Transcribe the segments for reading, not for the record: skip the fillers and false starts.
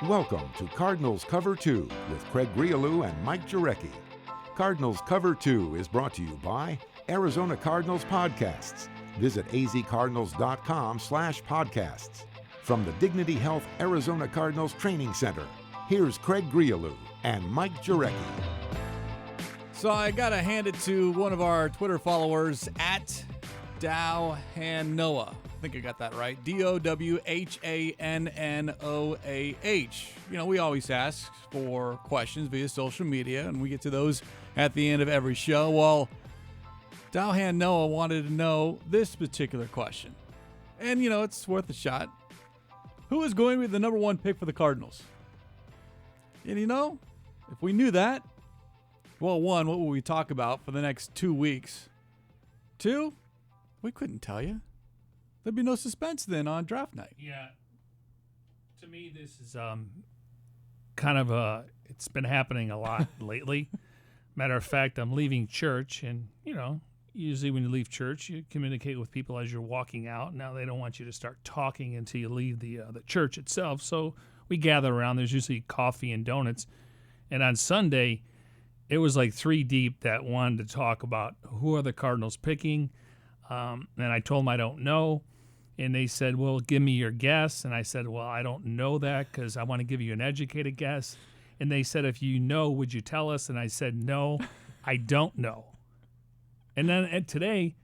Welcome to Cardinals Cover 2 with Grialou and Mike Jurecki. Cardinals Cover 2 is brought to you by Arizona Cardinals Podcasts. Visit azcardinals.com/podcasts. From the Dignity Health Arizona Cardinals Training Center, here's Grialou and Mike Jurecki. So I got to hand it to one of our Twitter followers, at Dowhannoah. I think I got that right. DOWHANNOAH. You know, we always ask for questions via social media, and we get to those at the end of every show. Well, Dowhannoah wanted to know this particular question. And, you know, it's worth a shot. Who is going to be the number one pick for the Cardinals? And, you know, if we knew that, well, one, what would we talk about for the next 2 weeks? Two, we couldn't tell you. There'd be no suspense then on draft night. Yeah. To me, this is kind of it's been happening a lot lately. Matter of fact, I'm leaving church, and, you know, usually when you leave church, you communicate with people as you're walking out. Now they don't want you to start talking until you leave the church itself. So we gather around. There's usually coffee and donuts. And on Sunday, it was like three deep that wanted to talk about who are the Cardinals picking. And I told them I don't know. And they said, well, give me your guess. And I said, well, I don't know that because I want to give you an educated guess. And they said, if you know, would you tell us? And I said, no, I don't know. And then today,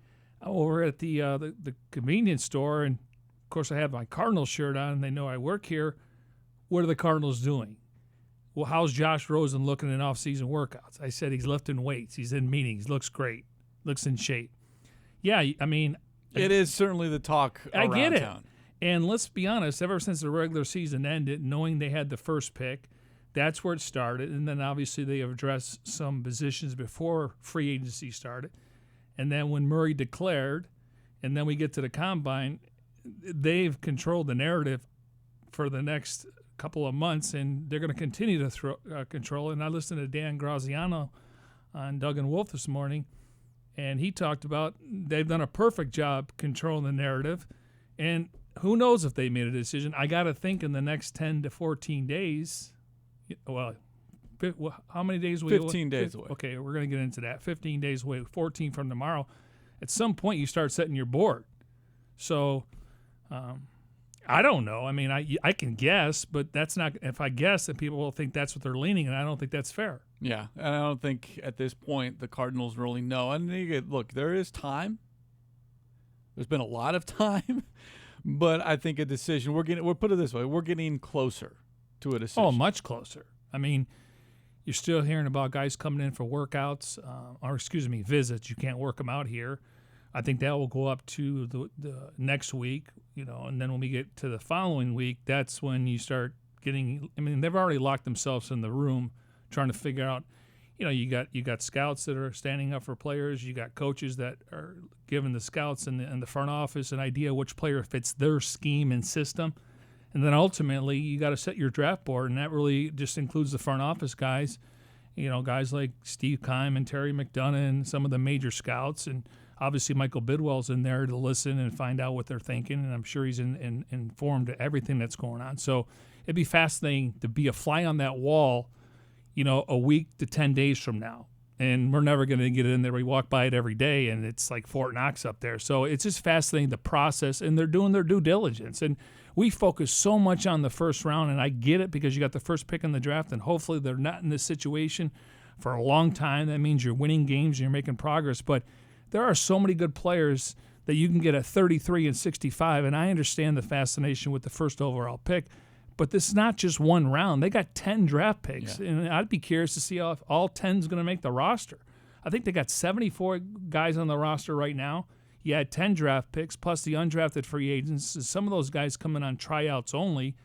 over at the convenience store, and of course I have my Cardinals shirt on, and they know I work here. What are the Cardinals doing? Well, how's Josh Rosen looking in off-season workouts? I said he's lifting weights. He's in meetings. Looks great. Looks in shape. Yeah, I mean, it is certainly the talk around I get it. town. And let's be honest, ever since the regular season ended, knowing they had the first pick, that's where it started. And then obviously they have addressed some positions before free agency started. And then when Murray declared, and then we get to the combine, they've controlled the narrative for the next couple of months, and they're going to continue to control it. And I listened to Dan Graziano on Doug and Wolf this morning, and he talked about they've done a perfect job controlling the narrative. And who knows if they made a decision. I got to think in the next 10 to 14 days, well, how many days away? 15 days away. Okay, we're going to get into that. 15 days away, 14 from tomorrow. At some point, you start setting your board. So, I don't know. I mean, I can guess, but that's not – if I guess, then people will think that's what they're leaning, and I don't think that's fair. Yeah, and I don't think at this point the Cardinals really know. And look, there is time. There's been a lot of time, but I think a decision – we'll put it this way. We're getting closer to a decision. Oh, much closer. I mean – you're still hearing about guys coming in for workouts, visits. You can't work them out here. I think that will go up to the next week, you know, and then when we get to the following week, that's when you start getting. I mean, they've already locked themselves in the room trying to figure out. You know, you got scouts that are standing up for players. You got coaches that are giving the scouts and the front office an idea which player fits their scheme and system. And then ultimately, you got to set your draft board, and that really just includes the front office guys, you know, guys like Steve Keim and Terry McDonough and some of the major scouts. And obviously Michael Bidwell's in there to listen and find out what they're thinking, and I'm sure he's informed of everything that's going on. So it'd be fascinating to be a fly on that wall, you know, a week to 10 days from now. And we're never going to get in there. We walk by it every day, and it's like Fort Knox up there. So it's just fascinating, the process, and they're doing their due diligence. And we focus so much on the first round, and I get it because you got the first pick in the draft, and hopefully they're not in this situation for a long time. That means you're winning games and you're making progress. But there are so many good players that you can get at 33 and 65, and I understand the fascination with the first overall pick. But this is not just one round. They got 10 draft picks, and I'd be curious to see how if all 10 is going to make the roster. I think they got 74 guys on the roster right now. You had 10 draft picks plus the undrafted free agents. Some of those guys come in on tryouts only,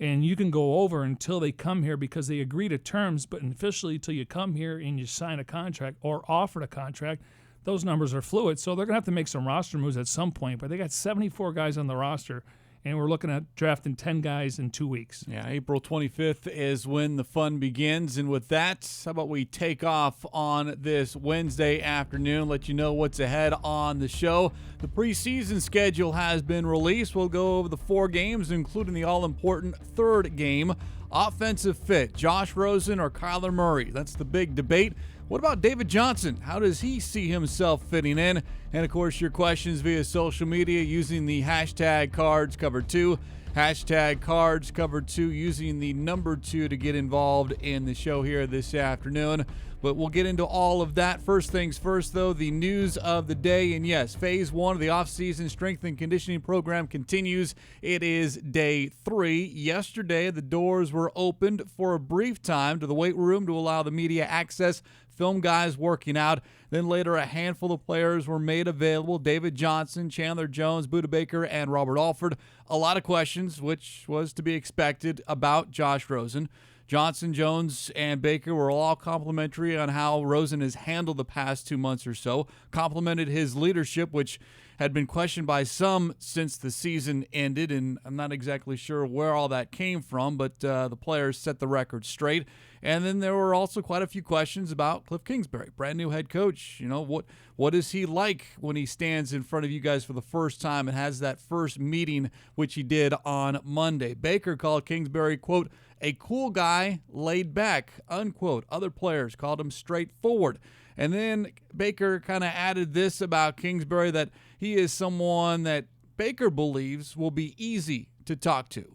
and you can go over until they come here because they agree to terms, but officially until you come here and you sign a contract or offered a contract, those numbers are fluid. So they're going to have to make some roster moves at some point, but they got 74 guys on the roster. and we're looking at drafting 10 guys in 2 weeks. Yeah, April 25th is when the fun begins. And with that, how about we take off on this Wednesday afternoon, let you know what's ahead on the show. The preseason schedule has been released. We'll go over the 4 games, including the all-important third game. Offensive fit, Josh Rosen or Kyler Murray? That's the big debate. What about David Johnson? How does he see himself fitting in? And, of course, your questions via social media using the hashtag CardsCover2. Hashtag CardsCover2 using the number 2 to get involved in the show here this afternoon. But we'll get into all of that. First things first, though, the news of the day. And, yes, Phase 1 of the offseason strength and conditioning program continues. It is day 3. Yesterday, the doors were opened for a brief time to the weight room to allow the media access, film guys working out. Then later, a handful of players were made available. David Johnson, Chandler Jones, Budda Baker, and Robert Alford. A lot of questions, which was to be expected, about Josh Rosen. Johnson, Jones, and Baker were all complimentary on how Rosen has handled the past 2 months or so, complimented his leadership, which had been questioned by some since the season ended, and I'm not exactly sure where all that came from, but the players set the record straight. And then there were also quite a few questions about Kliff Kingsbury, brand new head coach. You know, what is he like when he stands in front of you guys for the first time and has that first meeting, which he did on Monday? Baker called Kingsbury, quote, a cool guy, laid back, unquote. Other players called him straightforward. And then Baker kind of added this about Kingsbury, that he is someone that Baker believes will be easy to talk to.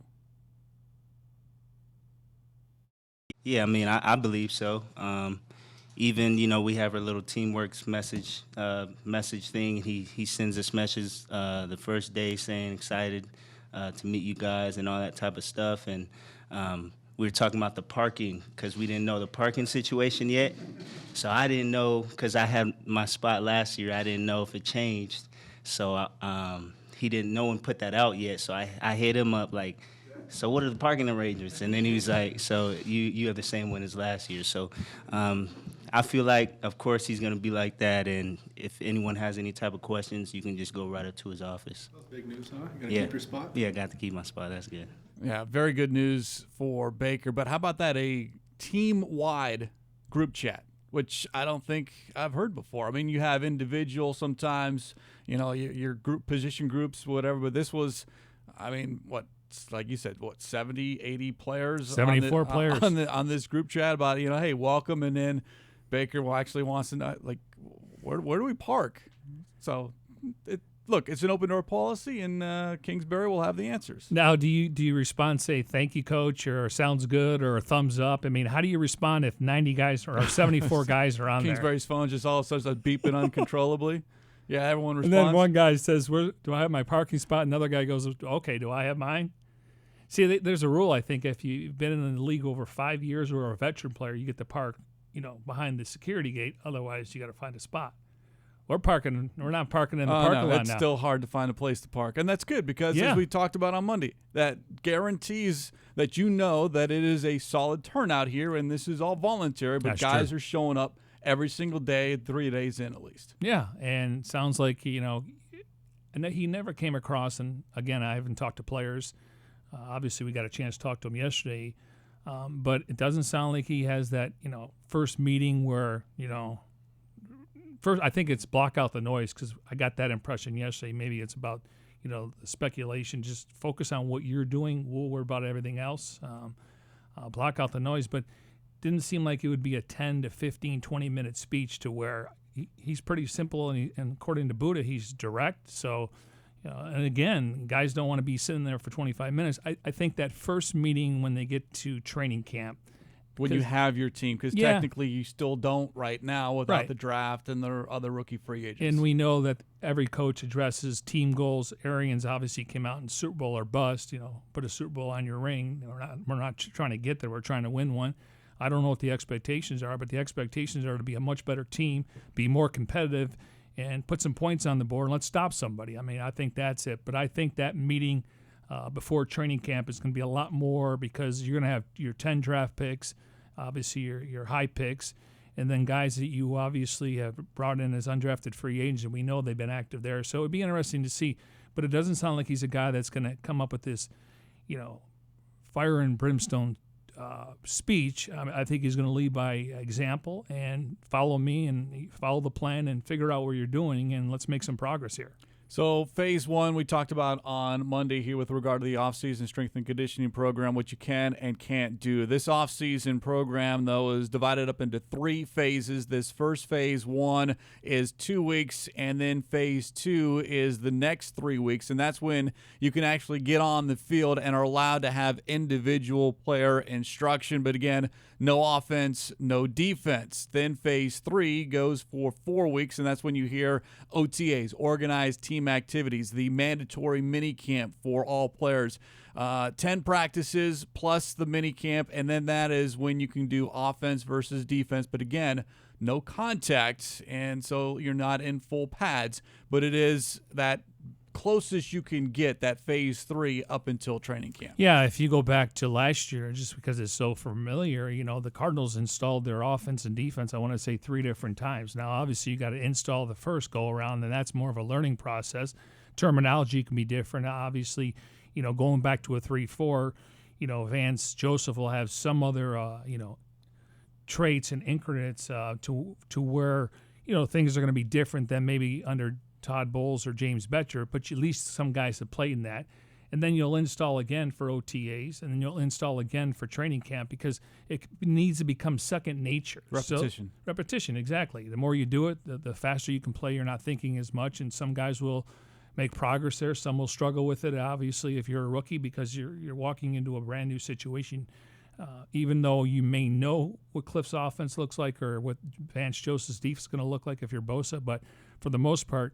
Yeah, I mean, I believe so. Even, you know, we have our little teamwork message thing. He sends us messages the first day saying excited to meet you guys and all that type of stuff. And we were talking about the parking because we didn't know the parking situation yet. So I didn't know, because I had my spot last year, I didn't know if it changed. So he didn't know and put that out yet. So I hit him up like, so what are the parking arrangements? And then he was like, so you have the same one as last year. So I feel like, of course, he's going to be like that. And if anyone has any type of questions, you can just go right up to his office. That's big news, huh? You got to keep your spot? Yeah, I got to keep my spot. That's good. Yeah, very good news for Baker. But how about that, a team-wide group chat, which I don't think I've heard before. I mean, you have individual sometimes, you know, your group position groups, whatever. But this was, I mean, like you said, 70, 80 players? 74 players. On this group chat about, you know, hey, welcome. And then Baker actually wants to know, like, where do we park? So, look, it's an open door policy, and Kingsbury will have the answers. Now, do you respond, say, thank you, coach, or sounds good, or a thumbs up? I mean, how do you respond if 90 guys or 74 guys are on Kingsbury's phone just all of a sudden starts beeping uncontrollably? Yeah, everyone responds. And then one guy says, "Where do I have my parking spot?" Another guy goes, "Okay, do I have mine?" See, there's a rule, I think, if you've been in the league over 5 years or are a veteran player, you get to park, you know, behind the security gate. Otherwise, you got to find a spot. We're not parking in the parking lot now. It's still hard to find a place to park. And that's good because, as we talked about on Monday, that guarantees that you know that it is a solid turnout here, and this is all voluntary, but guys are showing up every single day, 3 days in at least. Yeah, and sounds like, you know, and he never came across, and again, I haven't talked to players. Obviously, we got a chance to talk to him yesterday, but it doesn't sound like he has that, you know, first meeting where, you know, first I think it's block out the noise, because I got that impression yesterday. Maybe it's about, you know, the speculation. Just focus on what you're doing. We'll worry about everything else. Block out the noise, but didn't seem like it would be a 10 to 15, 20-minute speech to where he's pretty simple, and according to Budda, he's direct. So, you know, and again, guys don't want to be sitting there for 25 minutes. I think that first meeting when they get to training camp, when you have your team, because technically you still don't right now without the draft and the other rookie free agents. And we know that every coach addresses team goals. Arians obviously came out in Super Bowl or bust. You know, put a Super Bowl on your ring. We're not trying to get there. We're trying to win one. I don't know what the expectations are, but the expectations are to be a much better team, be more competitive, and put some points on the board, and let's stop somebody. I mean, I think that's it. But I think that meeting before training camp is going to be a lot more, because you're going to have your 10 draft picks, obviously your high picks, and then guys that you obviously have brought in as undrafted free agents, and we know they've been active there. So it would be interesting to see. but it doesn't sound like he's a guy that's going to come up with this, fire and brimstone speech. I think he's going to lead by example and follow me and follow the plan and figure out what you're doing, and let's make some progress here. So phase one we talked about on Monday here with regard to the offseason strength and conditioning program, what you can and can't do. This offseason program, though, is divided up into 3 phases. This first phase 1 is 2 weeks, and then phase 2 is the next 3 weeks, and that's when you can actually get on the field and are allowed to have individual player instruction. But again, no offense, no defense. Then phase 3 goes for 4 weeks, and that's when you hear OTAs, organized team activities, the mandatory mini camp for all players, 10 practices plus the mini camp, and then that is when you can do offense versus defense. But again, no contact, and so you're not in full pads, but it is that closest you can get, that phase 3 up until training camp. Yeah, if you go back to last year, just because it's so familiar, the Cardinals installed their offense and defense, I want to say 3 different times. Now, obviously, you got to install the first go-around, and that's more of a learning process. Terminology can be different. Obviously, going back to a 3-4, Vance Joseph will have some other, traits and increments to where, things are going to be different than maybe under Todd Bowles or James Betcher, but at least some guys have played in that. And then you'll install again for OTAs, and then you'll install again for training camp because it needs to become second nature. Repetition. Repetition, exactly. The more you do it, the faster you can play. You're not thinking as much, and some guys will make progress there. Some will struggle with it, obviously, if you're a rookie because you're walking into a brand-new situation. Even though you may know what Kliff's offense looks like or what Vance Joseph's defense is going to look like if you're Bosa, but for the most part,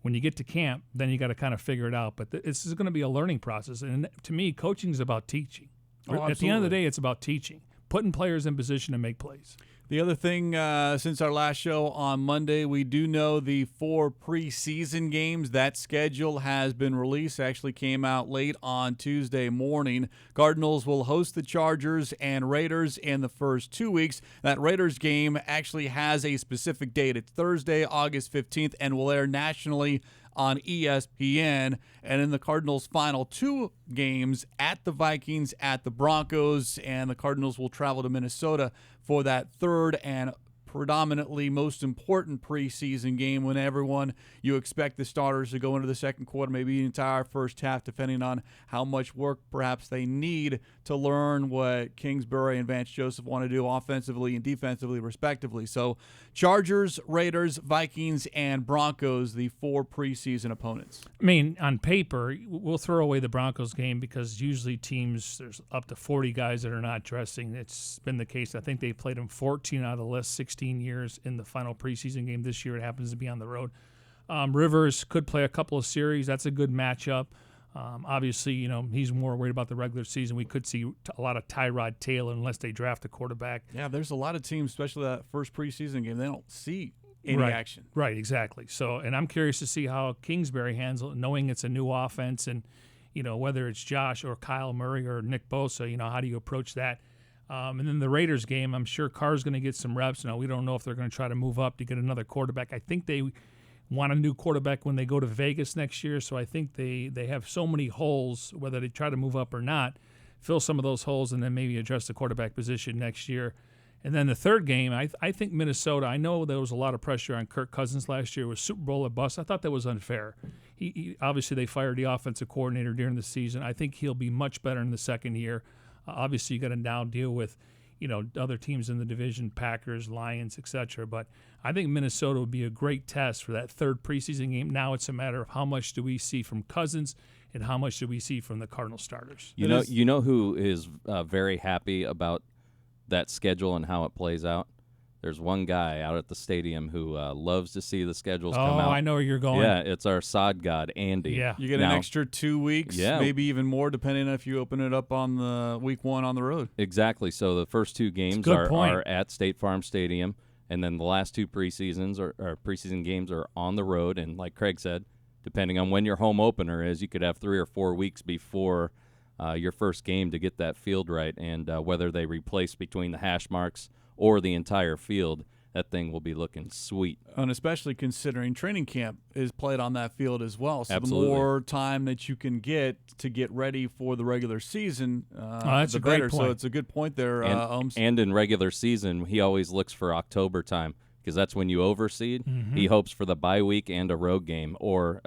when you get to camp, then you got to kind of figure it out. But this is going to be a learning process. And to me, coaching is about teaching. At the end of the day, it's about teaching, putting players in position to make plays. The other thing, since our last show on Monday, we do know the 4 preseason games. That schedule has been released. Actually came out late on Tuesday morning. Cardinals will host the Chargers and Raiders in the first 2 weeks. That Raiders game actually has a specific date. It's Thursday, August 15th, and will air nationally on ESPN. And in the Cardinals' final 2 games, at the Vikings, at the Broncos, and the Cardinals will travel to Minnesota for that third and predominantly most important preseason game when you expect the starters to go into the second quarter, maybe the entire first half, depending on how much work perhaps they need to learn what Kingsbury and Vance Joseph want to do offensively and defensively, respectively. So Chargers, Raiders, Vikings, and Broncos, the 4 preseason opponents. I mean, on paper, we'll throw away the Broncos game because usually teams, there's up to 40 guys that are not dressing. It's been the case. I think they played them 14 out of the last 16 years in the final preseason game. This year it happens to be on the road. Rivers could play a couple of series. That's a good matchup. Obviously, he's more worried about the regular season. We could see a lot of Tyrod Taylor unless they draft a quarterback. Yeah, there's a lot of teams, especially that first preseason game, they don't see any action. Right, exactly. So, and I'm curious to see how Kingsbury handles it, knowing it's a new offense and, whether it's Josh or Kyle Murray or Nick Bosa, how do you approach that? And then the Raiders game, I'm sure Carr's going to get some reps. Now, we don't know if they're going to try to move up to get another quarterback. I think they want a new quarterback when they go to Vegas next year, so I think they have so many holes, whether they try to move up or not, fill some of those holes and then maybe address the quarterback position next year. And then the third game, I think Minnesota, I know there was a lot of pressure on Kirk Cousins last year. It was Super Bowl or bust. I thought that was unfair. He obviously, they fired the offensive coordinator during the season. I think he'll be much better in the second year. Obviously, you got to now deal with, other teams in the division, Packers, Lions, etc. But I think Minnesota would be a great test for that third preseason game. Now it's a matter of how much do we see from Cousins and how much do we see from the Cardinal starters. You know who is very happy about that schedule and how it plays out? There's one guy out at the stadium who loves to see the schedules come out. Oh, I know where you're going. Yeah, it's our sod god, Andy. Yeah. You get an extra 2 weeks, maybe even more, depending on if you open it up on the week 1 on the road. Exactly. So the first 2 games are at State Farm Stadium, and then the last 2 preseason games are on the road. And like Craig said, depending on when your home opener is, you could have 3 or 4 weeks before your first game to get that field right, and whether they replace between the hash marks or the entire field that thing will be looking sweet. And especially considering training camp is played on that field as well. So Absolutely. the more time that you can get to get ready for the regular season, that's the a great better. point. So it's a good point there, Ohms. And in regular season, he always looks for October time because that's when you overseed. Mm-hmm. He hopes for the bye week and a road game or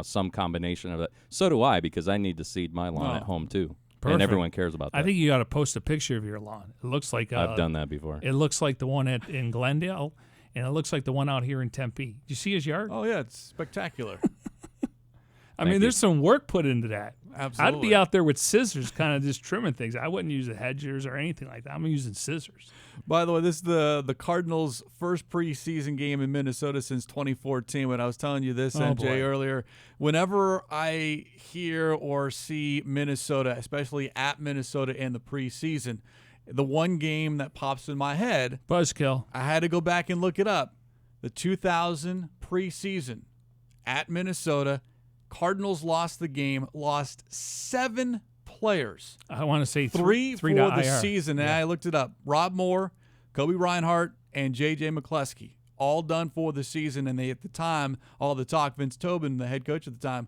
some combination of it. So do I because I need to seed my lawn at home too. Perfect. And everyone cares about that. I think you got to post a picture of your lawn. It looks like I've done that before. It looks like the one in Glendale, and it looks like the one out here in Tempe. Do you see his yard? Oh, yeah, it's spectacular. I mean, there's some work put into that. Absolutely. I'd be out there with scissors kind of just trimming things. I wouldn't use the hedgers or anything like that. I'm using scissors. By the way, this is the Cardinals' first preseason game in Minnesota since 2014. When I was telling you this, MJ, earlier, whenever I hear or see Minnesota, especially at Minnesota in the preseason, the one game that pops in my head, Buzzkill. I had to go back and look it up. The 2000 preseason at Minnesota, Cardinals lost the game, lost 7 players. I want to say three for to the IR. season, and I looked it up. Rob Moore, Kobe Reinhart, and J.J. McCleskey, all done for the season. And they, at the time, all the talk, Vince Tobin, the head coach at the time,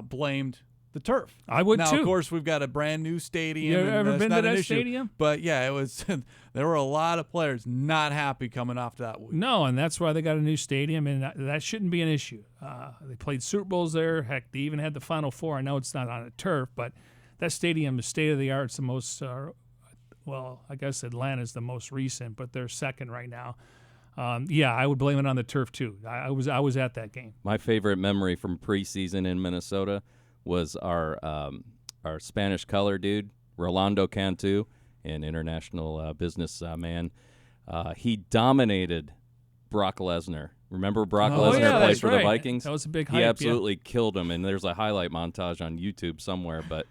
blamed the turf. I would, now, too. Of course, we've got a brand new stadium. You and ever that's been to not an that issue. stadium? But, yeah, it was. There were a lot of players not happy coming off that week. No, and that's why they got a new stadium, and that shouldn't be an issue. They played Super Bowls there. Heck, they even had the Final Four. I know it's not on a turf, but that stadium is state-of-the-art. It's the most, I guess Atlanta's the most recent, but they're second right now. I would blame it on the turf, too. I was at that game. My favorite memory from preseason in Minnesota was our Spanish color dude, Rolando Cantu, an international businessman. He dominated Brock Lesnar. Remember Brock Lesnar played for the Vikings? That was a big hype. He absolutely killed him, and there's a highlight montage on YouTube somewhere. But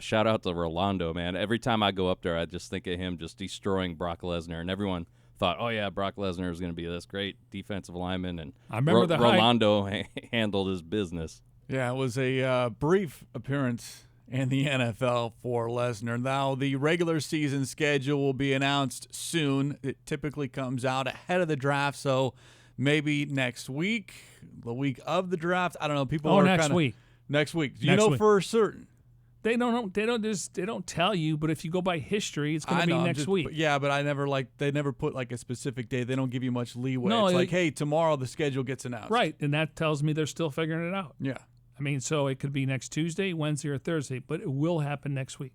shout out to Rolando, man. Every time I go up there, I just think of him just destroying Brock Lesnar, and everyone thought, oh, yeah, Brock Lesnar is going to be this great defensive lineman, and I remember Rolando handled his business. Yeah, it was a brief appearance in the NFL for Lesnar. Now, the regular season schedule will be announced soon. It typically comes out ahead of the draft, so maybe next week, the week of the draft. I don't know. People are next week. Next week. Do you know for certain? They don't tell you, but if you go by history, it's going to be next week. Yeah, but they never put like a specific day. They don't give you much leeway. No, it's like, hey, tomorrow the schedule gets announced. Right, and that tells me they're still figuring it out. Yeah. I mean, so it could be next Tuesday, Wednesday, or Thursday, but it will happen next week.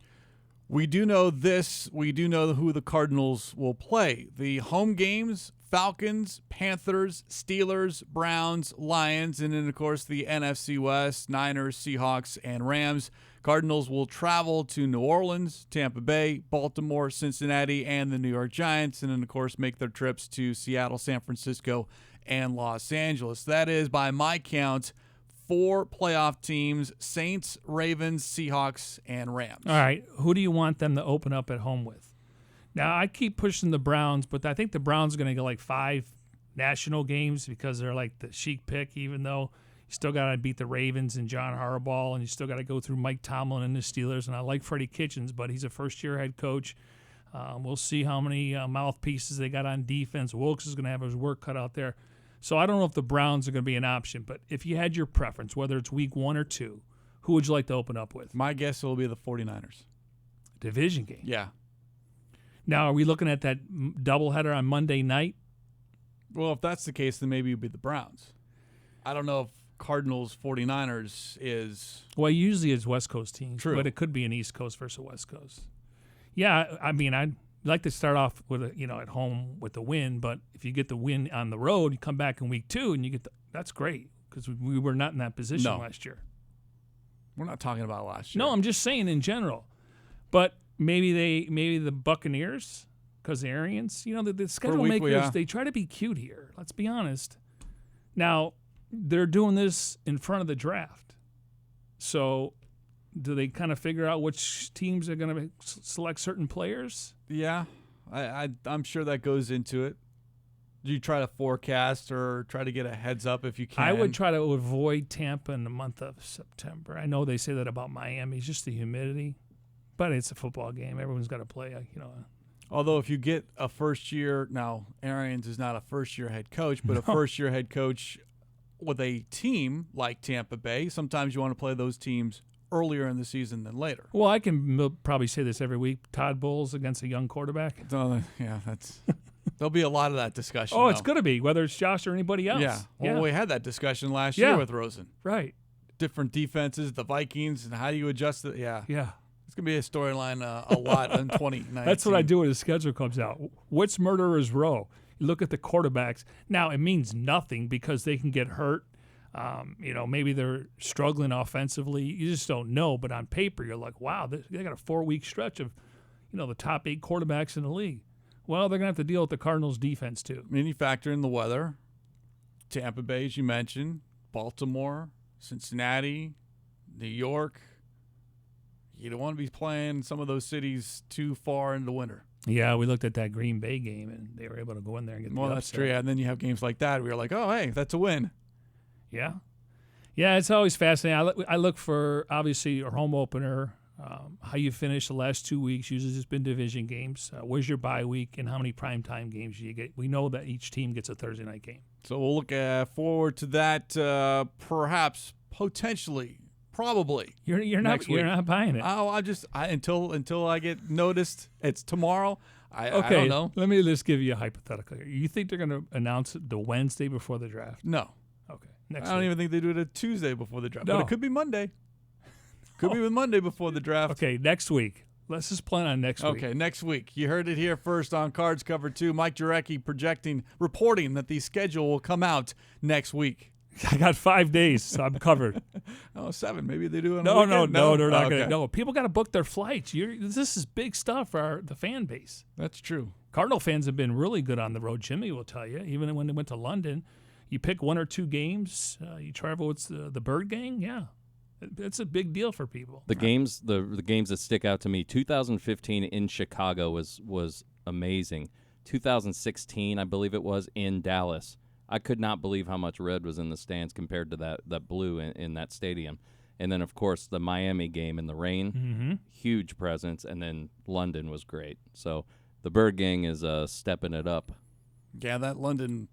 We do know this. We do know who the Cardinals will play. The home games, Falcons, Panthers, Steelers, Browns, Lions, and then, of course, the NFC West, Niners, Seahawks, and Rams. Cardinals will travel to New Orleans, Tampa Bay, Baltimore, Cincinnati, and the New York Giants, and then, of course, make their trips to Seattle, San Francisco, and Los Angeles. That is, by my count, 4 playoff teams: Saints, Ravens, Seahawks, and Rams. All right, who do you want them to open up at home with? Now, I keep pushing the Browns, but I think the Browns are going to get like 5 national games because they're like the chic pick, even though you still got to beat the Ravens and John Harbaugh, and you still got to go through Mike Tomlin and the Steelers. And I like Freddie Kitchens, but he's a first-year head coach. We'll see how many mouthpieces they got on defense. Wilkes is going to have his work cut out there. So I don't know if the Browns are going to be an option, but if you had your preference, whether it's week 1 or 2, who would you like to open up with? My guess will be the 49ers. Division game. Yeah. Now, are we looking at that doubleheader on Monday night? Well, if that's the case, then maybe it would be the Browns. I don't know if Cardinals 49ers is. Well, usually it's West Coast teams, True. But it could be an East Coast versus West Coast. Yeah, I mean, I'd like to start off with at home with the win, but if you get the win on the road, you come back in week 2 and you get that's great because we were not in that position last year. We're not talking about last year. No, I'm just saying in general. But maybe the Buccaneers, because the Arians, the schedule makers, they try to be cute here. Let's be honest. Now, they're doing this in front of the draft. So do they kind of figure out which teams are going to select certain players? Yeah, I'm sure that goes into it. Do you try to forecast or try to get a heads up if you can? I would try to avoid Tampa in the month of September. I know they say that about Miami. It's just the humidity. But it's a football game. Everyone's got to play, Although if you get a first-year, now Arians is not a first-year head coach, but a first-year head coach with a team like Tampa Bay, sometimes you want to play those teams earlier in the season than later. Well, I can probably say this every week. Todd Bowles against a young quarterback. Yeah, that's there'll be a lot of that discussion. Oh, it's going to be, whether it's Josh or anybody else. Yeah. Well, we had that discussion last year with Rosen. Right. Different defenses, the Vikings, and how do you adjust it? Yeah. Yeah. It's going to be a storyline a lot in 2019. That's what I do when the schedule comes out. What's Murderer's Row? You look at the quarterbacks. Now, it means nothing because they can get hurt. Maybe they're struggling offensively. You just don't know. But on paper, you're like, wow, they got a 4-week stretch of, the top 8 quarterbacks in the league. Well, they're going to have to deal with the Cardinals' defense, too. I mean, you factor in the weather. Tampa Bay, as you mentioned, Baltimore, Cincinnati, New York. You don't want to be playing some of those cities too far into winter. Yeah, we looked at that Green Bay game, and they were able to go in there and get the upset. That's true. Yeah, and then you have games like that where you're like, oh, hey, that's a win. Yeah. Yeah, it's always fascinating. I look for, obviously, your home opener, how you finish the last 2 weeks. Usually it's been division games. Where's your bye week, and how many primetime games you get? We know that each team gets a Thursday night game. So we'll look forward to that, perhaps, potentially, probably. You're not buying it. Oh, until I get noticed. It's tomorrow. I okay, don't know. Let me just give you a hypothetical here. You think they're going to announce it the Wednesday before the draft? No. Okay. I don't even think they do it a Tuesday before the draft. No. But it could be Monday. Could be Monday before the draft. Okay, next week. Let's just plan on next week. Okay, next week. You heard it here first on Cards Cover 2. Mike Jurecki reporting that the schedule will come out next week. I got 5 days, so I'm covered. 7. Maybe they do it on No, a weekend. no, they're not going to. Okay. No, people got to book their flights. This is big stuff for the fan base. That's true. Cardinal fans have been really good on the road. Jimmy will tell you. Even when they went to London, you pick 1 or 2 games. You travel with the Bird Gang. Yeah, it's a big deal for people. The games that stick out to me. 2015 in Chicago was amazing. 2016, I believe it was, in Dallas. I could not believe how much red was in the stands compared to that blue in that stadium. And then, of course, the Miami game in the rain, huge presence. And then London was great. So the Bird Gang is stepping it up. Yeah, that London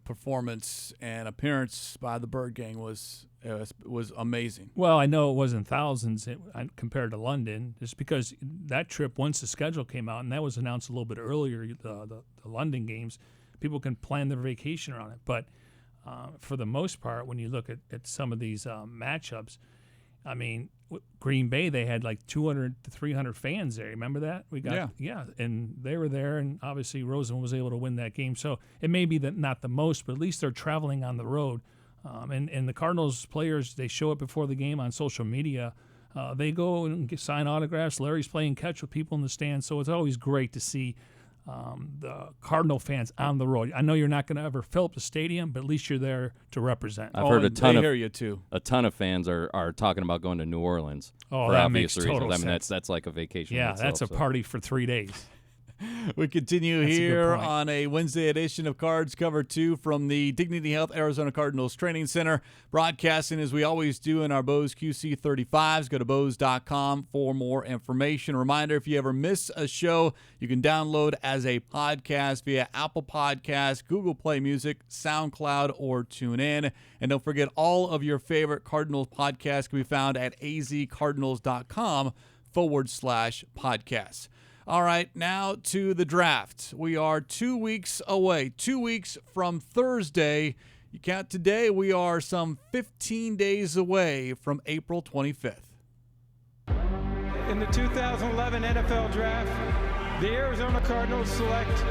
performance and appearance by the Bird Gang was amazing. Well, I know it wasn't thousands compared to London, just because that trip, once the schedule came out, and that was announced a little bit earlier, the London games, people can plan their vacation around it. But for the most part, when you look at some of these matchups, I mean, Green Bay, they had like 200 to 300 fans there. Remember that? Yeah, and they were there, and obviously Rosen was able to win that game. So it may be that not the most, but at least they're traveling on the road. And the Cardinals players, they show up before the game on social media. They go and sign autographs. Larry's playing catch with people in the stands, so it's always great to see the Cardinal fans on the road. I know you're not going to ever fill up the stadium, but at least you're there to represent. I've heard a ton of fans are talking about going to New Orleans. Oh, for that obvious makes total reasons. I mean, sense. that's like a vacation. Yeah, itself, that's a party for 3 days. We continue here on a Wednesday edition of Cards Cover 2 from the Dignity Health Arizona Cardinals Training Center, broadcasting as we always do in our Bose QC35s. Go to Bose.com for more information. Reminder, if you ever miss a show, you can download as a podcast via Apple Podcasts, Google Play Music, SoundCloud, or TuneIn. And don't forget, all of your favorite Cardinals podcasts can be found at azcardinals.com/podcasts. All right, now to the draft. We are 2 weeks away, 2 weeks from Thursday. You count today, we are some 15 days away from April 25th. In the 2011 NFL Draft, the Arizona Cardinals select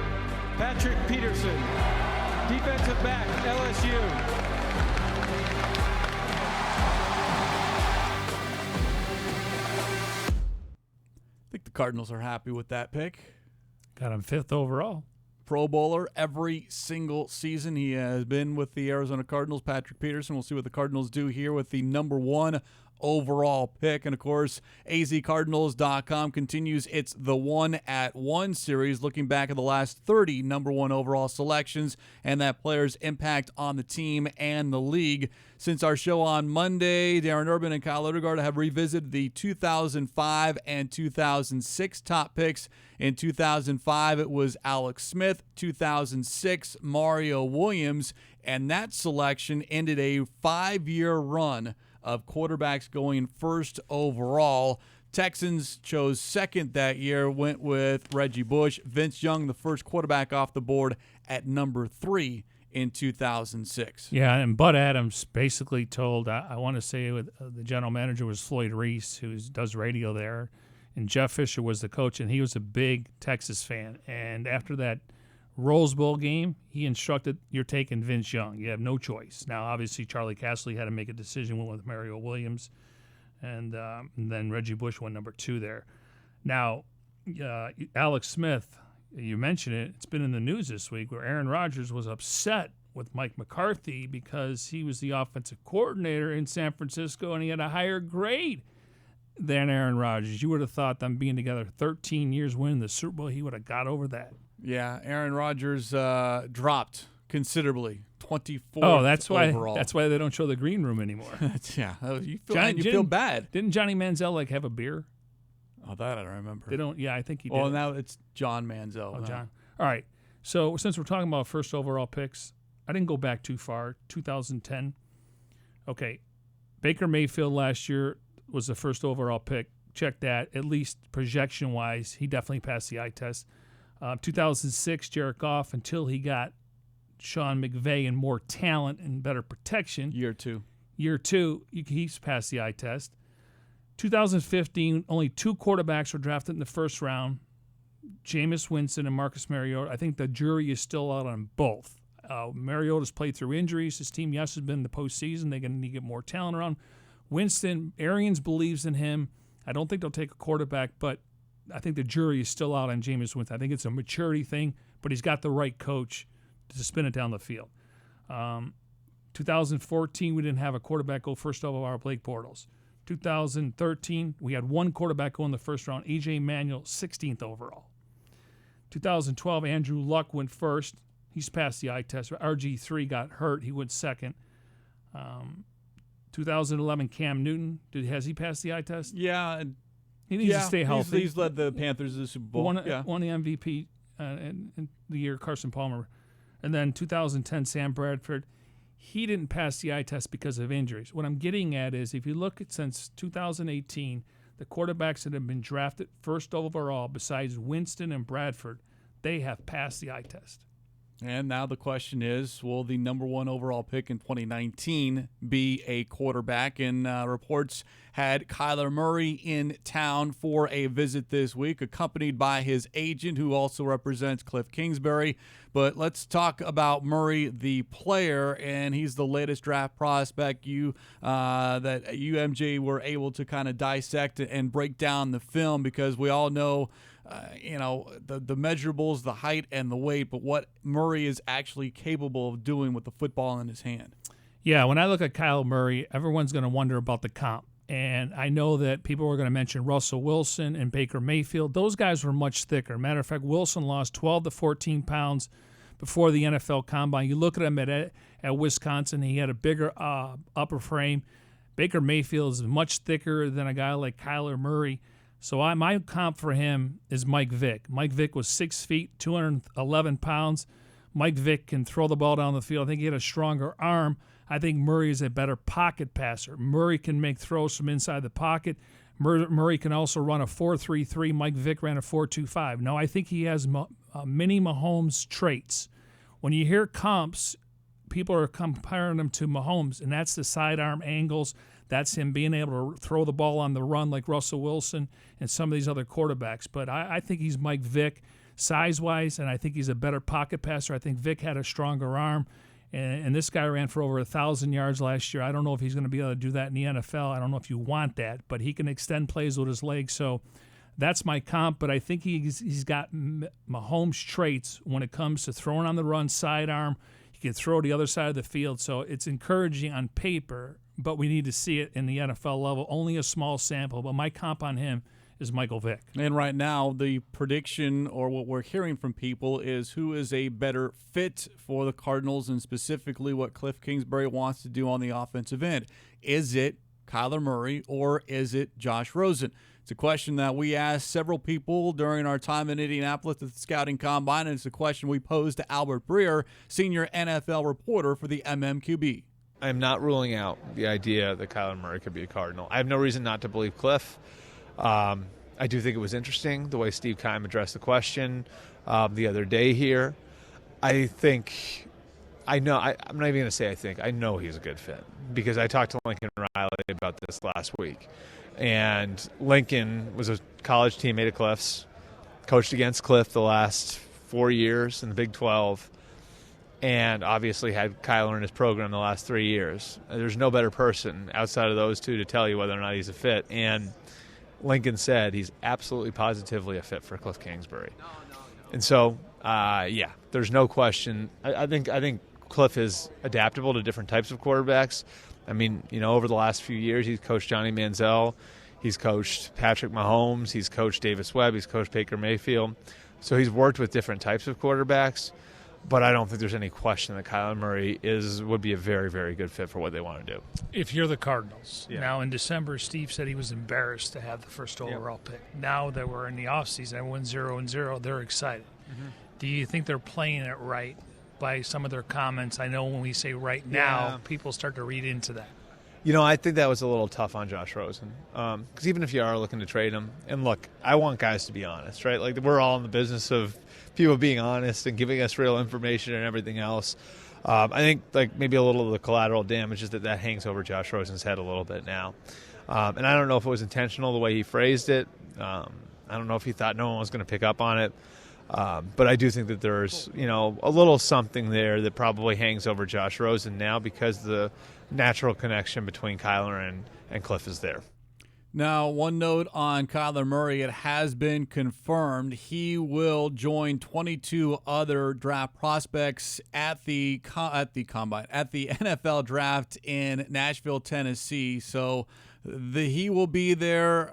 Patrick Peterson, defensive back, LSU. I think the Cardinals are happy with that pick. Got him 5th overall. Pro Bowler every single season. He has been with the Arizona Cardinals, Patrick Peterson. We'll see what the Cardinals do here with the number 1 overall pick. And, of course, azcardinals.com continues its The 1 at 1 series, looking back at the last 30 number 1 overall selections and that player's impact on the team and the league. Since our show on Monday, Darren Urban and Kyle Odegaard have revisited the 2005 and 2006 top picks. In 2005, it was Alex Smith. 2006, Mario Williams. And that selection ended a 5-year run of quarterbacks going first overall. Texans chose second that year, went with Reggie Bush. Vince Young, the first quarterback off the board at number 3 in 2006. Yeah, and Bud Adams basically told, I want to say the general manager was Floyd Reese, who does radio there, and Jeff Fisher was the coach, and he was a big Texas fan. And after that Rose Bowl game, he instructed, you're taking Vince Young. You have no choice. Now, obviously, Charlie Casserly had to make a decision, went with Mario Williams, and then Reggie Bush went number 2 there. Now, Alex Smith, you mentioned it, it's been in the news this week where Aaron Rodgers was upset with Mike McCarthy because he was the offensive coordinator in San Francisco and he had a higher grade than Aaron Rodgers. You would have thought them being together 13 years winning the Super Bowl, he would have got over that. Yeah, Aaron Rodgers dropped considerably, 24th Oh, that's why overall. That's why they don't show the green room anymore. Yeah, you feel bad. Didn't Johnny Manziel have a beer? Oh, that I don't remember. They don't. Yeah, I think he did. Well, now it's John Manziel. Oh, John. All right. So since we're talking about first overall picks, I didn't go back too far. 2010. Okay, Baker Mayfield last year was the first overall pick. Check that. At least projection-wise, he definitely passed the eye test. 2006, Jared Goff, until he got Sean McVay and more talent and better protection. Year 2, he's passed the eye test. 2015, only 2 quarterbacks were drafted in the first round, Jameis Winston and Marcus Mariota. I think the jury is still out on both. Mariota's played through injuries. His team, yes, has been in the postseason. They're going to need to get more talent around. Winston, Arians believes in him. I don't think they'll take a quarterback, but I think the jury is still out on Jameis Winston. I think it's a maturity thing, but he's got the right coach to spin it down the field. 2014, we didn't have a quarterback go first overall, Blake Bortles. 2013, we had 1 quarterback go in the first round, A.J. Manuel, 16th overall. 2012, Andrew Luck went first. He's passed the eye test. RG3 got hurt. He went second. 2011, Cam Newton. Has he passed the eye test? Yeah. He needs to stay healthy. He's led the Panthers to the Super Bowl. Won the MVP in the year, Carson Palmer. And then 2010, Sam Bradford. He didn't pass the eye test because of injuries. What I'm getting at is if you look at since 2018, the quarterbacks that have been drafted first overall, besides Winston and Bradford, they have passed the eye test. And now the question is, will the number 1 overall pick in 2019 be a quarterback? And reports had Kyler Murray in town for a visit this week, accompanied by his agent, who also represents Kliff Kingsbury. But let's talk about Murray, the player, and he's the latest draft prospect that UMG were able to kind of dissect and break down the film, because we all know the measurables, the height and the weight, but what Murray is actually capable of doing with the football in his hand. Yeah, when I look at Kyle Murray, everyone's going to wonder about the comp. And I know that people are going to mention Russell Wilson and Baker Mayfield. Those guys were much thicker. Matter of fact, Wilson lost 12 to 14 pounds before the NFL Combine. You look at him at Wisconsin, he had a bigger upper frame. Baker Mayfield is much thicker than a guy like Kyler Murray. So my comp for him is Mike Vick. Mike Vick was 6 feet, 211 pounds. Mike Vick can throw the ball down the field. I think he had a stronger arm. I think Murray is a better pocket passer. Murray can make throws from inside the pocket. Murray can also run a 4.33. Mike Vick ran a 4.25. Now, I think he has mini Mahomes traits. When you hear comps, people are comparing him to Mahomes, and that's the sidearm angles. That's him being able to throw the ball on the run like Russell Wilson and some of these other quarterbacks. But I think he's Mike Vick size-wise, and I think he's a better pocket passer. I think Vick had a stronger arm, and this guy ran for over 1,000 yards last year. I don't know if he's going to be able to do that in the NFL. I don't know if you want that, but he can extend plays with his legs. So that's my comp, but I think he's got Mahomes traits when it comes to throwing on the run, sidearm. He can throw to the other side of the field. So it's encouraging on paper but we need to see it in the NFL level. Only a small sample, but my comp on him is Michael Vick. And right now, the prediction or what we're hearing from people is who is a better fit for the Cardinals and specifically what Kliff Kingsbury wants to do on the offensive end. Is it Kyler Murray or is it Josh Rosen? It's a question that we asked several people during our time in Indianapolis at the Scouting Combine, and it's a question we posed to Albert Breer, senior NFL reporter for the MMQB. I'm not ruling out the idea that Kyler Murray could be a Cardinal. I have no reason not to believe Kliff. I do think it was interesting the way Steve Keim addressed the question the other day here. I'm not even going to say I think. I know he's a good fit because I talked to Lincoln Riley about this last week. And Lincoln was a college teammate of Kliff's, coached against Kliff the last 4 years in the Big 12, and obviously had Kyler in his program the last 3 years. There's no better person outside of those two to tell you whether or not he's a fit. And Lincoln said he's absolutely positively a fit for Kliff Kingsbury. And so, there's no question. I think Kliff is adaptable to different types of quarterbacks. I mean, over the last few years, he's coached Johnny Manziel. He's coached Patrick Mahomes. He's coached Davis Webb. He's coached Baker Mayfield. So he's worked with different types of quarterbacks. But I don't think there's any question that Kyler Murray would be a very, very good fit for what they want to do. If you're the Cardinals. Yeah. Now, in December, Steve said he was embarrassed to have the first overall pick. Now that we're in the offseason, everyone's 0-0, they're excited. Mm-hmm. Do you think they're playing it right by some of their comments? I know when we say right now, people start to read into that. I think that was a little tough on Josh Rosen. Because even if you are looking to trade him, and look, I want guys to be honest, right? Like, we're all in the business of people being honest and giving us real information and everything else. I think maybe a little of the collateral damage is that hangs over Josh Rosen's head a little bit now. And I don't know if it was intentional the way he phrased it. I don't know if he thought no one was going to pick up on it. But I do think that there's, a little something there that probably hangs over Josh Rosen now because the natural connection between Kyler and Kliff is there. Now, one note on Kyler Murray, it has been confirmed he will join 22 other draft prospects at the combine, at the NFL draft in Nashville, Tennessee. So he will be there.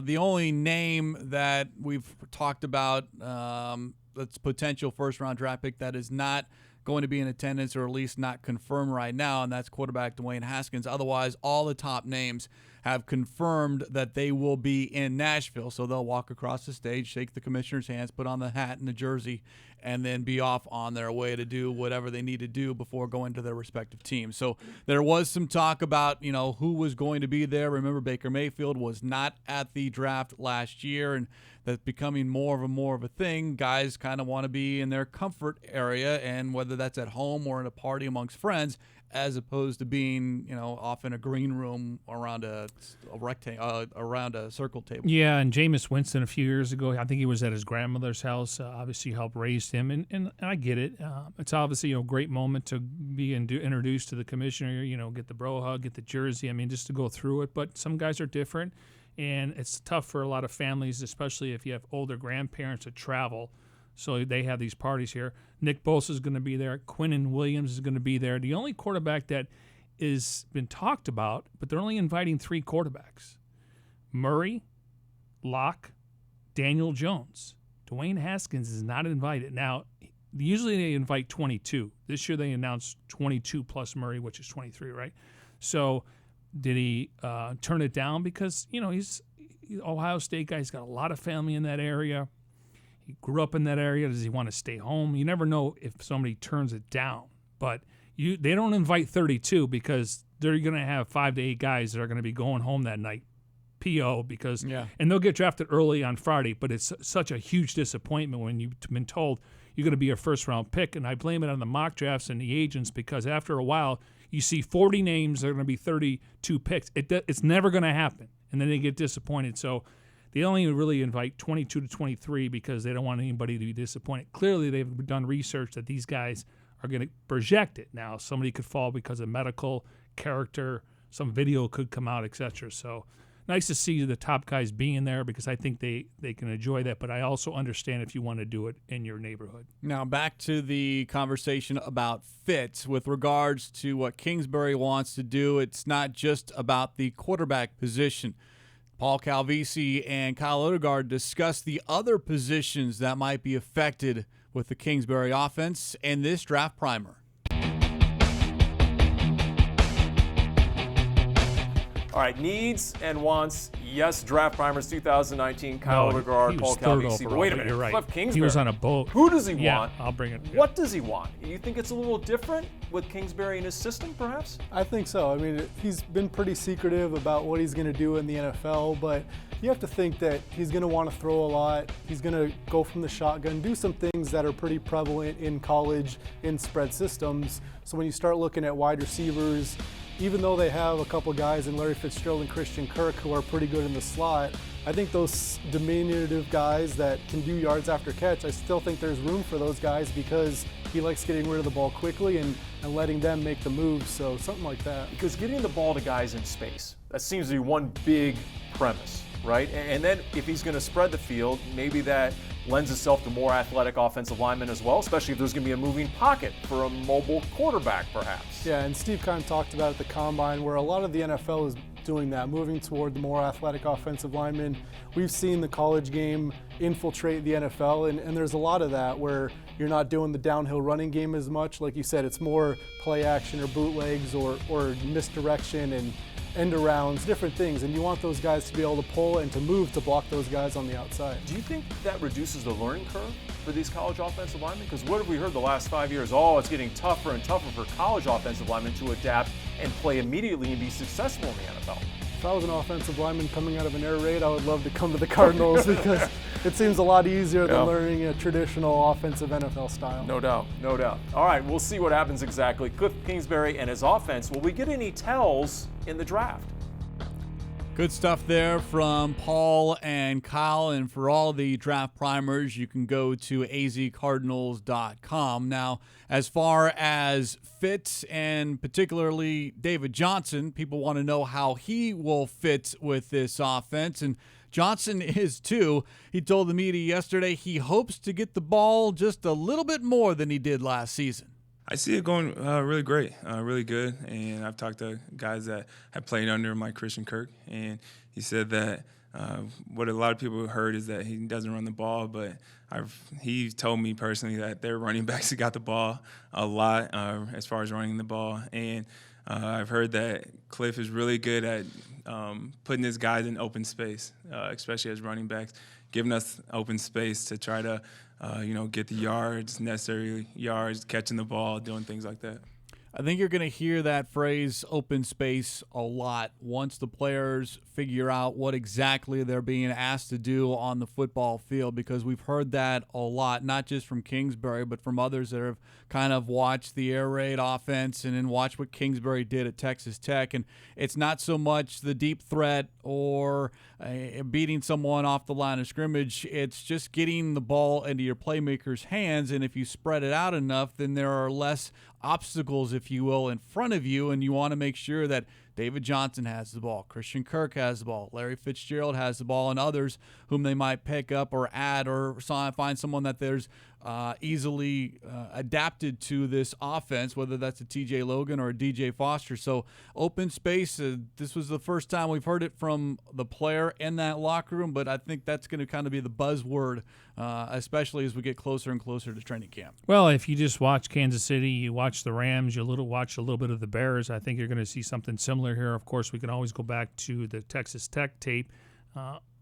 The only name that we've talked about that's potential first-round draft pick that is not going to be in attendance or at least not confirmed right now, and that's quarterback Dwayne Haskins. Otherwise, all the top names have confirmed that they will be in Nashville. So they'll walk across the stage, shake the commissioner's hands, put on the hat and the jersey, and then be off on their way to do whatever they need to do before going to their respective teams. So there was some talk about, who was going to be there. Remember, Baker Mayfield was not at the draft last year, and that's becoming more of a thing. Guys kind of want to be in their comfort area, and whether that's at home or in a party amongst friends, as opposed to being, off in a green room around a rectangle, around a circle table. Yeah, and Jameis Winston a few years ago, I think he was at his grandmother's house. Obviously, helped raise him, and I get it. It's obviously a great moment to be introduced to the commissioner. Get the bro hug, get the jersey. I mean, just to go through it. But some guys are different, and it's tough for a lot of families, especially if you have older grandparents that travel. So they have these parties here. Nick Bosa is going to be there. Quinnen Williams is going to be there. The only quarterback that is been talked about, but they're only inviting 3 quarterbacks: Murray, Locke, Daniel Jones. Dwayne Haskins is not invited. Now, usually they invite 22. This year they announced 22 plus Murray, which is 23, right? So did he turn it down? Because, he's an Ohio State guy. He's got a lot of family in that area. He grew up in that area. Does he want to stay home? You never know if somebody turns it down. But they don't invite 32 because they're going to have 5 to 8 guys that are going to be going home that night, PO, because and they'll get drafted early on Friday. But it's such a huge disappointment when you've been told you're going to be a first-round pick. And I blame it on the mock drafts and the agents because after a while you see 40 names that are going to be 32 picks. It's never going to happen. And then they get disappointed. So they only really invite 22 to 23 because they don't want anybody to be disappointed. Clearly, they've done research that these guys are going to project it. Now, somebody could fall because of medical, character, some video could come out, etc. So nice to see the top guys being there because I think they can enjoy that. But I also understand if you want to do it in your neighborhood. Now back to the conversation about fit with regards to what Kingsbury wants to do. It's not just about the quarterback position. Paul Calvisi and Kyle Odegaard discussed the other positions that might be affected with the Kingsbury offense and this draft primer. All right, needs and wants. Yes, draft primers 2019. Kyle Odegaard, Paul Calvisi. Wait a minute, right. Kliff Kingsbury. He was on a boat. Who does he want? I'll bring it. What does he want? You think it's a little different with Kingsbury in his system, perhaps? I think so. I mean, he's been pretty secretive about what he's going to do in the NFL, but you have to think that he's going to want to throw a lot. He's going to go from the shotgun, do some things that are pretty prevalent in college in spread systems. So when you start looking at wide receivers, even though they have a couple guys in Larry Fitzgerald and Christian Kirk who are pretty good in the slot, I think those diminutive guys that can do yards after catch, I still think there's room for those guys because he likes getting rid of the ball quickly and letting them make the moves, so something like that. Because getting the ball to guys in space, that seems to be one big premise, right? And then if he's going to spread the field, maybe that lends itself to more athletic offensive linemen as well, especially if there's going to be a moving pocket for a mobile quarterback, perhaps. Yeah, and Steve kind of talked about at the Combine where a lot of the NFL is doing that, moving toward the more athletic offensive linemen. We've seen the college game infiltrate the NFL, and there's a lot of that where you're not doing the downhill running game as much. Like you said, it's more play action or bootlegs or misdirection and end arounds, different things, and you want those guys to be able to pull and to move to block those guys on the outside. Do you think that reduces the learning curve for these college offensive linemen? Because what have we heard the last 5 years? Oh, it's getting tougher and tougher for college offensive linemen to adapt and play immediately and be successful in the NFL. If I was an offensive lineman coming out of an air raid, I would love to come to the Cardinals because it seems a lot easier than learning a traditional offensive NFL style. No doubt, no doubt. All right, we'll see what happens exactly. Kliff Kingsbury and his offense. Will we get any tells in the draft? Good stuff there from Paul and Kyle. And for all the draft primers, you can go to azcardinals.com. Now, as far as fit and particularly David Johnson, people want to know how he will fit with this offense. And Johnson is too. He told the media yesterday he hopes to get the ball just a little bit more than he did last season. I see it going really great, really good. And I've talked to guys that have played under him, like Christian Kirk, and he said that what a lot of people heard is that he doesn't run the ball, but he told me personally that their running backs got the ball a lot as far as running the ball. And I've heard that Kliff is really good at putting his guys in open space, especially as running backs, giving us open space to try to get the yards, necessary yards, catching the ball, doing things like that. I think you're going to hear that phrase open space a lot once the players figure out what exactly they're being asked to do on the football field, because we've heard that a lot, not just from Kingsbury, but from others that have kind of watched the air raid offense and then watched what Kingsbury did at Texas Tech. And it's not so much the deep threat or beating someone off the line of scrimmage. It's just getting the ball into your playmakers' hands. And if you spread it out enough, then there are less obstacles, if you will, in front of you, and you want to make sure that David Johnson has the ball, Christian Kirk has the ball, Larry Fitzgerald has the ball, and others whom they might pick up or add or find someone that there's easily adapted to this offense, whether that's a TJ Logan or a DJ Foster. So open space, this was the first time we've heard it from the player in that locker room, but I think that's going to kind of be the buzzword, especially as we get closer and closer to training camp. Well, if you just watch Kansas City, you watch the Rams, you watch a little bit of the Bears, I think you're going to see something similar here. Of course, we can always go back to the Texas Tech tape.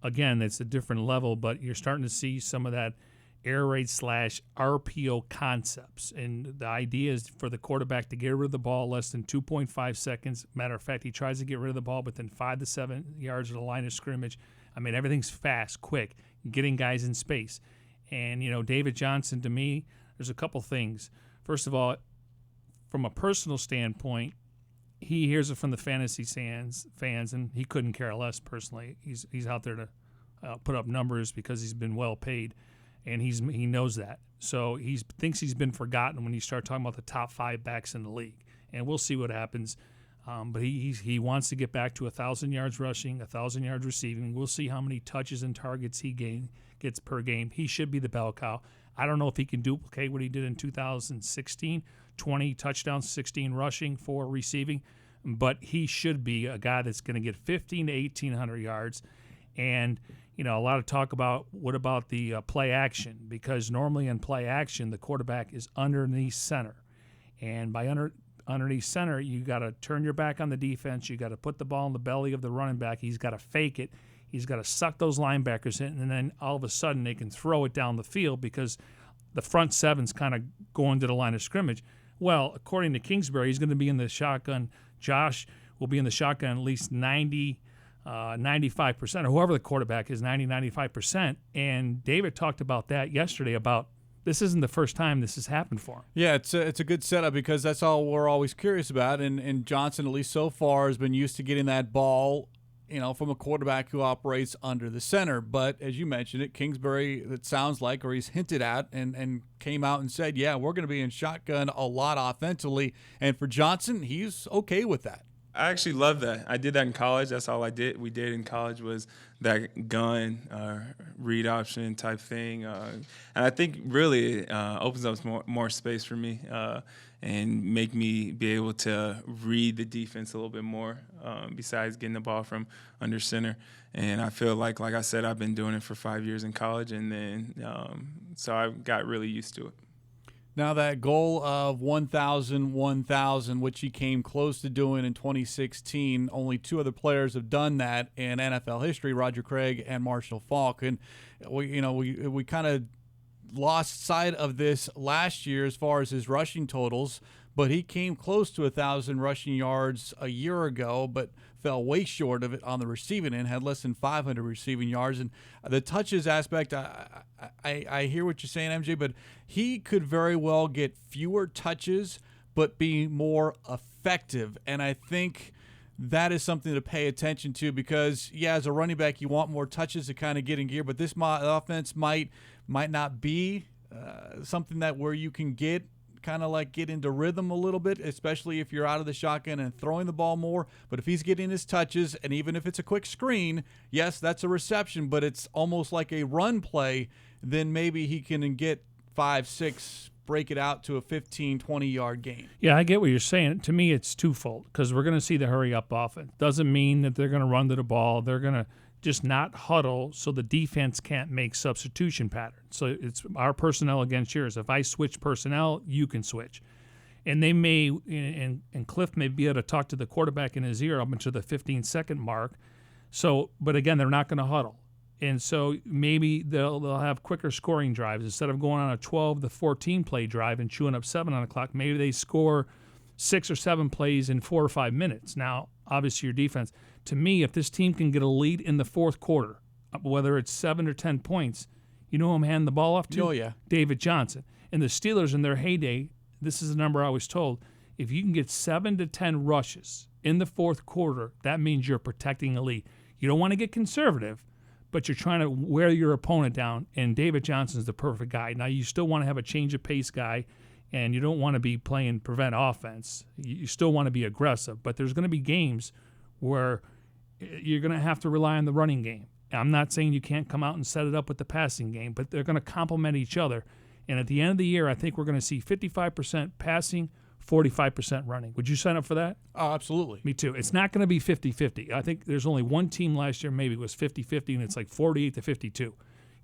Again, it's a different level, but you're starting to see some of that air raid / RPO concepts. And the idea is for the quarterback to get rid of the ball less than 2.5 seconds. Matter of fact, he tries to get rid of the ball within 5 to 7 yards of the line of scrimmage. I mean, everything's fast, quick, getting guys in space. And, David Johnson, to me, there's a couple things. First of all, from a personal standpoint, he hears it from the fantasy fans, and he couldn't care less personally. He's out there to put up numbers because he's been well paid. And he knows that. So he thinks he's been forgotten when you start talking about the top 5 backs in the league. And we'll see what happens. But he wants to get back to 1,000 yards rushing, 1,000 yards receiving. We'll see how many touches and targets he gets per game. He should be the bell cow. I don't know if he can duplicate what he did in 2016, 20 touchdowns, 16 rushing, 4 receiving. But he should be a guy that's going to get 1,500 to 1,800 yards. And, a lot of talk about what about the play action, because normally in play action, the quarterback is underneath center. And by underneath center, you got to turn your back on the defense. You got to put the ball in the belly of the running back. He's got to fake it. He's got to suck those linebackers in, and then all of a sudden they can throw it down the field because the front seven's kind of going to the line of scrimmage. Well, according to Kingsbury, he's going to be in the shotgun. Josh will be in the shotgun at least 90, 95%, or whoever the quarterback is, 90, 95%. And David talked about that yesterday, about this isn't the first time this has happened for him. Yeah, it's a good setup because that's all we're always curious about. And Johnson, at least so far, has been used to getting that ball, from a quarterback who operates under the center. But as you mentioned it, Kingsbury, it sounds like, or he's hinted at and came out and said, yeah, we're going to be in shotgun a lot offensively. And for Johnson, he's okay with that. I actually love that. I did that in college. That's all we did in college was that gun read option type thing. And I think really it opens up more space for me and make me be able to read the defense a little bit more besides getting the ball from under center. And I feel like I said, I've been doing it for 5 years in college, and then so I got really used to it. Now that goal of 1,000, which he came close to doing in 2016, only 2 other players have done that in NFL history, Roger Craig and Marshall Faulk. And we kind of lost sight of this last year as far as his rushing totals, but he came close to 1,000 rushing yards a year ago, but fell way short of it on the receiving end, had less than 500 receiving yards. And the touches aspect, I hear what you're saying, MJ, but he could very well get fewer touches but be more effective. And I think that is something to pay attention to because, yeah, as a running back, you want more touches to kind of get in gear, but this offense might not be something that where you can get into rhythm a little bit, especially if you're out of the shotgun and throwing the ball more. But if he's getting his touches, and even if it's a quick screen, yes, that's a reception, but it's almost like a run play, then maybe he can get 5, 6, break it out to a 15, 20-yard gain. Yeah, I get what you're saying. To me, it's twofold because we're going to see the hurry-up offense. Doesn't mean that they're going to run to the ball. They're going to just not huddle so the defense can't make substitution patterns. So it's our personnel against yours. If I switch personnel, you can switch. And they may, and Kliff may be able to talk to the quarterback in his ear up until the 15-second mark. So, but again, they're not going to huddle. And so maybe they'll have quicker scoring drives. Instead of going on a 12 to 14 play drive and chewing up 7 on the clock, maybe they score 6 or 7 plays in 4 or 5 minutes. Now, obviously your defense, to me, if this team can get a lead in the fourth quarter, whether it's 7 or 10 points, you know who I'm handing the ball off to? Oh, yeah. David Johnson. And the Steelers in their heyday, this is the number I was told, if you can get 7 to 10 rushes in the fourth quarter, that means you're protecting a lead. You don't want to get conservative, but you're trying to wear your opponent down, and David Johnson's the perfect guy. Now, you still want to have a change of pace guy, and you don't want to be playing prevent offense. You still want to be aggressive, but there's going to be games where you're going to have to rely on the running game. I'm not saying you can't come out and set it up with the passing game, but they're going to complement each other. And at the end of the year, I think we're going to see 55% passing, 45% running. Would you sign up for that? Oh, absolutely. Me too. It's not going to be 50-50. I think there's only one team last year maybe it was 50-50, and it's like 48 to 52.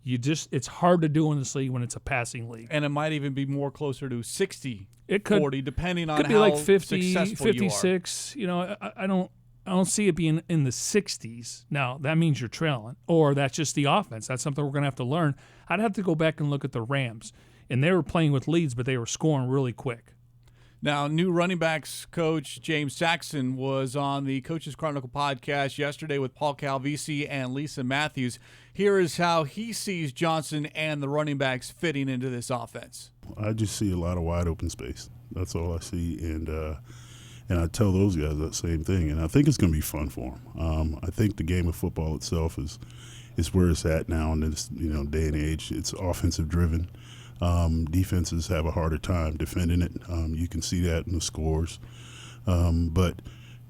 It's hard to do in this league when it's a passing league. And it might even be more closer to 60, it could, 40, depending on how how like 50, successful 56. you are. I don't see it being in the 60s. Now, that means you're trailing, or that's just the offense. That's something we're going to have to learn. I'd have to go back and look at the Rams, and they were playing with leads, but they were scoring really quick. Now, new running backs coach James Saxon was on the Coaches Chronicle podcast yesterday with Paul Calvisi and Lisa Matthews. Here is how he sees Johnson and the running backs fitting into this offense. I just see a lot of wide open space. That's all I see, and I tell those guys that same thing. And I think it's going to be fun for them. I think the game of football itself is where it's at now in this day and age. It's offensive driven. Defenses have a harder time defending it. You can see that in the scores. But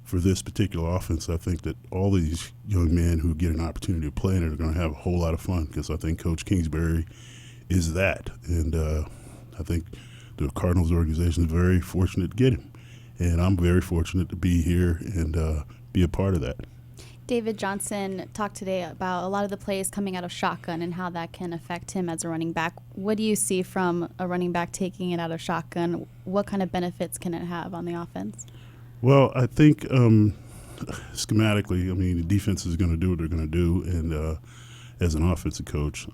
for this particular offense, I think that all these young men who get an opportunity to play in it are going to have a whole lot of fun, because I think Coach Kingsbury is that. And I think the Cardinals organization is very fortunate to get him. And I'm very fortunate to be here and be a part of that. David Johnson talked today about a lot of the plays coming out of shotgun and how that can affect him as a running back. What do you see from a running back taking it out of shotgun? What kind of benefits can it have on the offense? Well, I think schematically, I mean, the defense is going to do what they're going to do, and as an offensive coach,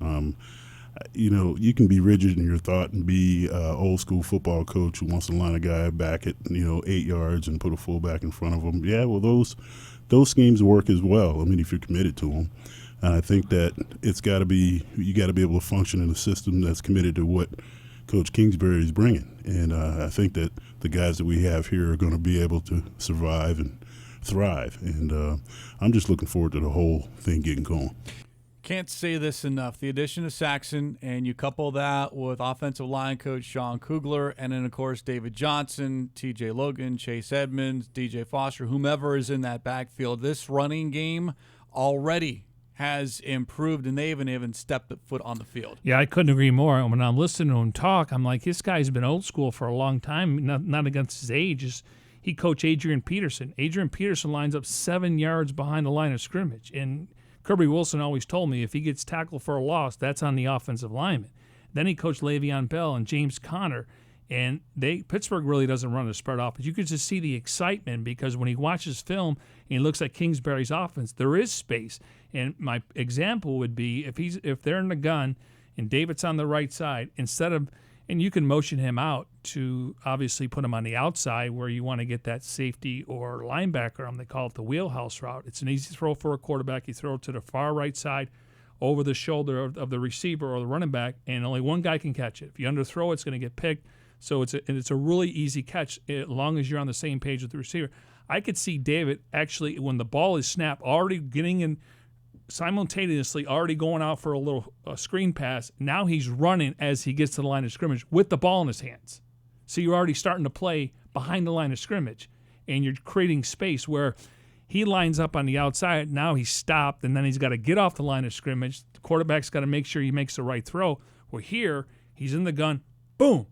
you can be rigid in your thought and be old school football coach who wants to line a guy back at 8 yards and put a fullback in front of him. Yeah, well, those schemes work as well. I mean, if you're committed to them. And I think that you got to be able to function in a system that's committed to what Coach Kingsbury is bringing. And I think that the guys that we have here are going to be able to survive and thrive. And I'm just looking forward to the whole thing getting going. Can't say this enough. The addition of Saxon, and you couple that with offensive line coach Sean Kugler, and then, of course, David Johnson, TJ Logan, Chase Edmonds, DJ Foster, whomever is in that backfield. This running game already has improved, and they haven't even stepped a foot on the field. Yeah, I couldn't agree more. When I'm listening to him talk, I'm like, this guy's been old school for a long time, not against his age. He coached Adrian Peterson. Adrian Peterson lines up 7 yards behind the line of scrimmage, and Kirby Wilson always told me if he gets tackled for a loss, that's on the offensive lineman. Then he coached Le'Veon Bell and James Conner, and Pittsburgh really doesn't run a spread offense. You could just see the excitement because when he watches film and he looks at Kingsbury's offense, there is space. And my example would be if they're in the gun and David's on the right side, and you can motion him out to obviously put him on the outside where you want to get that safety or linebacker. They call it the wheelhouse route. It's an easy throw for a quarterback. You throw it to the far right side over the shoulder of the receiver or the running back, and only one guy can catch it. If you underthrow it, it's going to get picked. So it's a really easy catch as long as you're on the same page with the receiver. I could see David actually, when the ball is snapped, already getting in simultaneously, already going out for a little screen pass. Now he's running as he gets to the line of scrimmage with the ball in his hands. So you're already starting to play behind the line of scrimmage, and you're creating space where he lines up on the outside. Now he's stopped, and then he's got to get off the line of scrimmage. The quarterback's got to make sure he makes the right throw. Where here, he's in the gun, boom.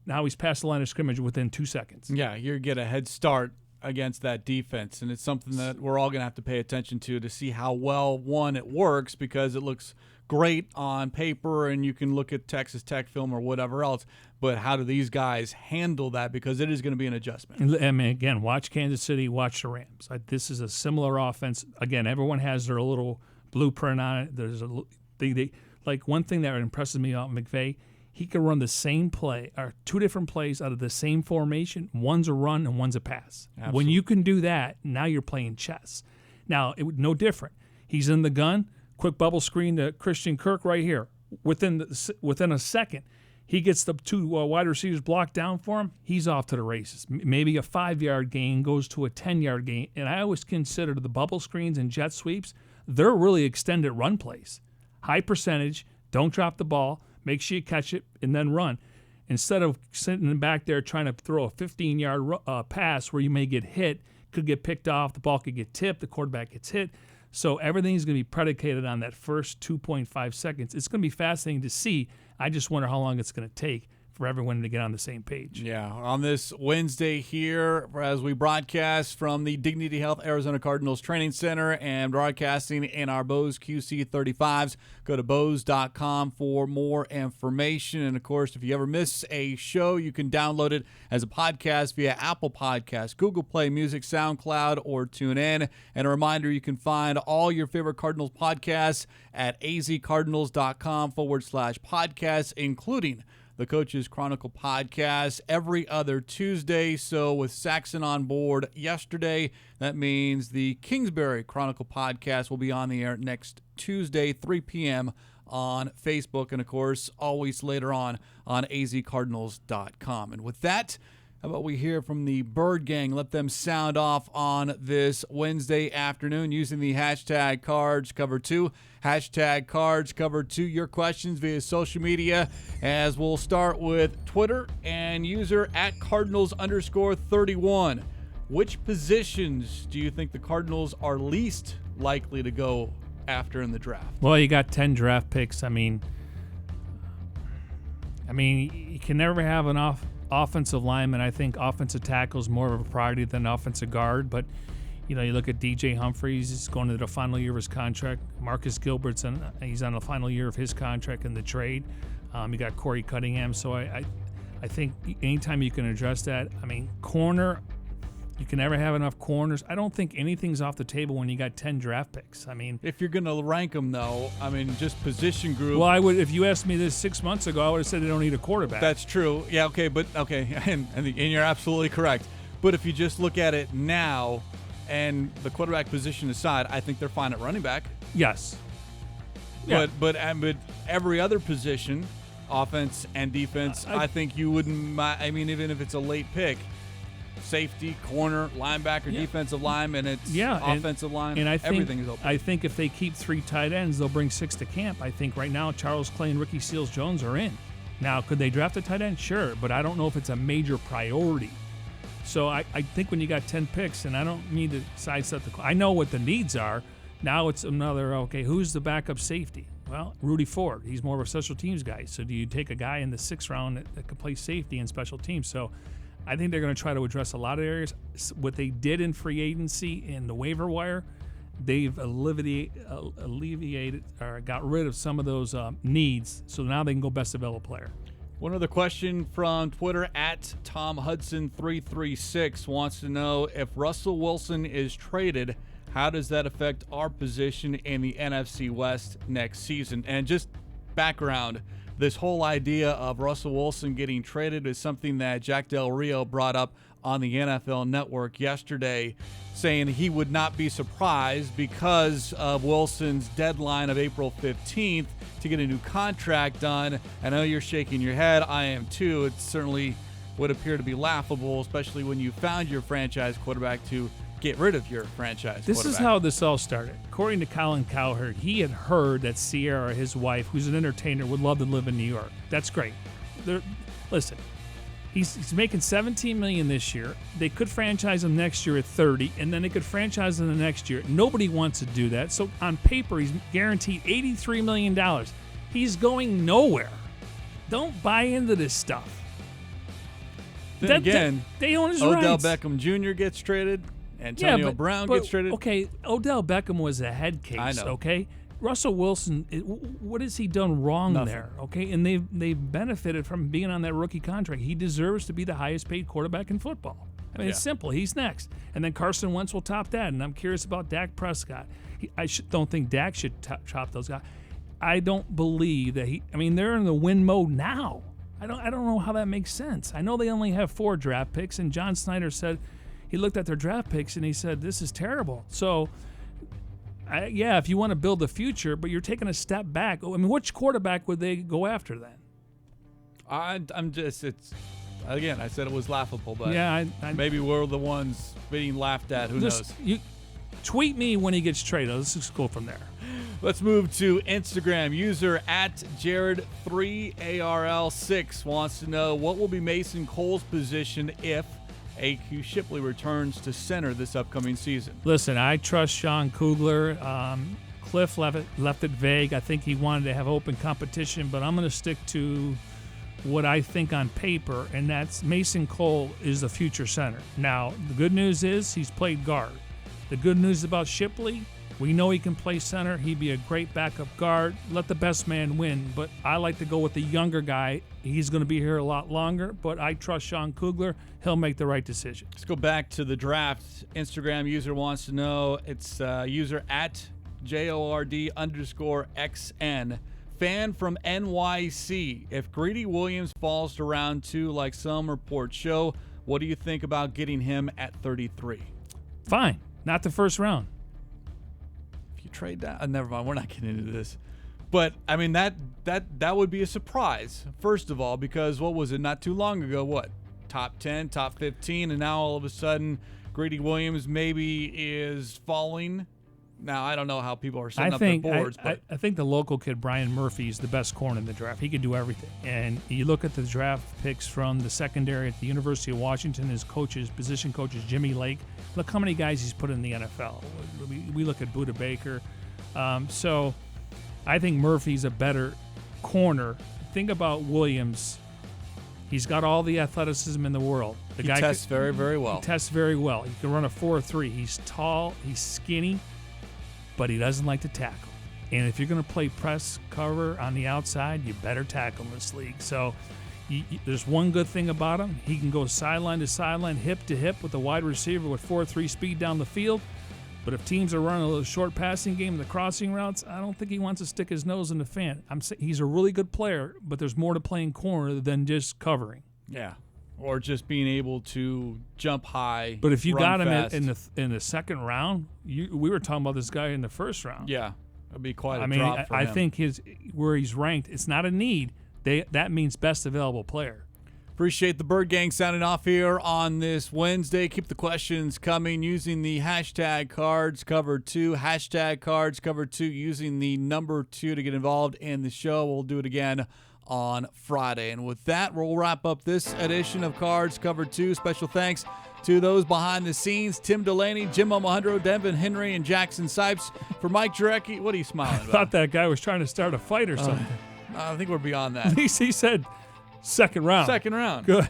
Now he's past the line of scrimmage within 2 seconds. Yeah, you get a head start against that defense, and it's something that we're all going to have to pay attention to see how well, one, it works, because it looks great on paper and you can look at Texas Tech film or whatever else, but how do these guys handle that, because it is going to be an adjustment. I mean, again, watch Kansas City, watch the Rams. This is a similar offense. Again, everyone has their little blueprint on it. There's like one thing that impresses me about McVay, he can run the same play or two different plays out of the same formation. One's a run and one's a pass. Absolutely. When you can do that, now you're playing chess. Now, no different. He's in the gun, quick bubble screen to Christian Kirk right here. Within a second, he gets the two wide receivers blocked down for him. He's off to the races. Maybe a 5-yard gain goes to a 10-yard gain. And I always consider the bubble screens and jet sweeps, they're really extended run plays. High percentage, don't drop the ball. Make sure you catch it and then run. Instead of sitting back there trying to throw a 15-yard pass where you may get hit, could get picked off, the ball could get tipped, the quarterback gets hit. So everything's going to be predicated on that first 2.5 seconds. It's going to be fascinating to see. I just wonder how long it's going to take for everyone to get on the same page. Yeah, on this Wednesday here, as we broadcast from the Dignity Health Arizona Cardinals Training Center and broadcasting in our Bose QC35s, go to Bose.com for more information. And, of course, if you ever miss a show, you can download it as a podcast via Apple Podcasts, Google Play Music, SoundCloud, or TuneIn. And a reminder, you can find all your favorite Cardinals podcasts at azcardinals.com/podcasts, including the Coach's Chronicle podcast every other Tuesday. So with Saxon on board yesterday, that means the Kingsbury Chronicle podcast will be on the air next Tuesday, 3 p.m. on Facebook. And, of course, always later on azcardinals.com. And with that, how about we hear from the Bird Gang? Let them sound off on this Wednesday afternoon using the hashtag CardsCover2. Hashtag CardsCover2. Your questions via social media, as we'll start with Twitter and user at Cardinals_31. which positions do you think the Cardinals are least likely to go after in the draft? Well, you got 10 draft picks. I mean, you can never have an offensive lineman. I think offensive tackle is more of a priority than offensive guard. But, you look at DJ Humphries, he's going to the final year of his contract. Marcus Gilbert's he's on the final year of his contract in the trade. You got Corey Cunningham. So I think anytime you can address that, corner, you can never have enough corners. I don't think anything's off the table when you got 10 draft picks. If you're going to rank them, though, just position group. Well, I would. If you asked me this 6 months ago, I would have said they don't need a quarterback. That's true. Yeah, okay, and you're absolutely correct. But if you just look at it now, and the quarterback position aside, I think they're fine at running back. Yes. Yeah. But every other position, offense and defense, I think you wouldn't. Even if it's a late pick. Safety, corner, linebacker, defensive line, and it's offensive line, and everything is open. I think if they keep 3 tight ends, they'll bring 6 to camp. I think right now Charles Clay and Ricky Seals-Jones are in. Now, could they draft a tight end? Sure, but I don't know if it's a major priority. So I think when you got 10 picks, and I don't need to sidestep I know what the needs are. Now it's another, who's the backup safety? Well, Rudy Ford. He's more of a special teams guy. So do you take a guy in the 6th round that can play safety and special teams? So I think they're going to try to address a lot of areas. What they did in free agency and the waiver wire, they've alleviated or got rid of some of those needs. So now they can go best available player. One other question from Twitter at TomHudson336 wants to know, if Russell Wilson is traded, how does that affect our position in the NFC West next season? And just background, this whole idea of Russell Wilson getting traded is something that Jack Del Rio brought up on the NFL Network yesterday, saying he would not be surprised because of Wilson's deadline of April 15th to get a new contract done. I know you're shaking your head. I am too. It certainly would appear to be laughable, especially when you found your franchise quarterback to get rid of your franchise This quarterback. is how this all started. According to Colin Cowherd, he had heard that Sierra, his wife, who's an entertainer, would love to live in New York. That's great. Listen, he's making $17 million this year. They could franchise him next year at $30, and then they could franchise him the next year. Nobody wants to do that. So on paper, he's guaranteed $83 million. He's going nowhere. Don't buy into this stuff. Then again, they own his Odell rights. Beckham Jr. gets traded. Antonio Brown gets traded. Okay, Odell Beckham was a head case. I know. Okay, Russell Wilson, what has he done wrong Nothing. there? Okay, and they've benefited from being on that rookie contract. He deserves to be the highest paid quarterback in football. It's simple. He's next, and then Carson Wentz will top that. And I'm curious about Dak Prescott. Don't think Dak should top those guys. I don't believe that they're in the win mode now. I don't know how that makes sense. I know they only have 4 draft picks, and John Snyder said. He looked at their draft picks and he said, this is terrible. So, if you want to build the future, but you're taking a step back. Which quarterback would they go after then? I said it was laughable, but maybe we're the ones being laughed at. Who knows? You tweet me when he gets traded. Let's just go from there. Let's move to Instagram. User at Jared3ARL6 wants to know, what will be Mason Cole's position if A.Q. Shipley returns to center this upcoming season? Listen, I trust Sean Kugler. Kliff left it vague. I think he wanted to have open competition, but I'm going to stick to what I think on paper, and that's Mason Cole is the future center. Now, the good news is he's played guard. The good news about Shipley, we know he can play center. He'd be a great backup guard. Let the best man win, but I like to go with the younger guy. He's going to be here a lot longer, but I trust Sean Kugler. He'll make the right decision. Let's go back to the draft. Instagram user wants to know, it's user at JORD_XN. Fan from NYC. If Greedy Williams falls to round 2 like some reports show, what do you think about getting him at 33? Fine. Not the first round. If you trade down, never mind. We're not getting into this. But that would be a surprise. First of all, because what was it? Not too long ago. What? Top 10, top 15, and now all of a sudden, Greedy Williams maybe is falling. Now, I don't know how people are setting up their boards. I think the local kid, Brian Murphy, is the best corner in the draft. He can do everything. And you look at the draft picks from the secondary at the University of Washington, his coaches, position coaches, Jimmy Lake. Look how many guys he's put in the NFL. We look at Budda Baker. So I think Murphy's a better corner. Think about Williams. He's got all the athleticism in the world. He tests very, very well. He tests very well. He can run a 4.3. He's tall. He's skinny. But he doesn't like to tackle. And if you're going to play press cover on the outside, you better tackle in this league. So there's one good thing about him. He can go sideline to sideline, hip to hip with a wide receiver with 4.3 speed down the field. But if teams are running a little short passing game, the crossing routes, I don't think he wants to stick his nose in the fan. He's a really good player, but there's more to playing corner than just covering. Yeah. Or just being able to jump high. But if you got him in the second round, we were talking about this guy in the first round. Yeah, it'd be quite a drop for him. I think where he's ranked, it's not a need. That means best available player. Appreciate the Bird Gang sounding off here on this Wednesday. Keep the questions coming using the hashtag CardsCover2, hashtag CardsCover2, using the number 2 to get involved in the show. We'll do it again on Friday. And with that, we'll wrap up this edition of Cards Cover 2. Special thanks to those behind the scenes, Tim Delaney, Jim Alejandro, Devin Henry, and Jackson Sipes. For Mike Jurecki, what are you smiling about? I thought that guy was trying to start a fight or something. I think we're beyond that. He said second round. Second round. Good.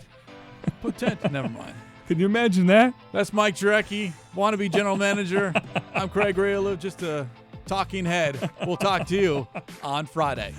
Potential. Never mind. Can you imagine that? That's Mike Jurecki, wannabe general manager. I'm Craig Grialou, just a talking head. We'll talk to you on Friday.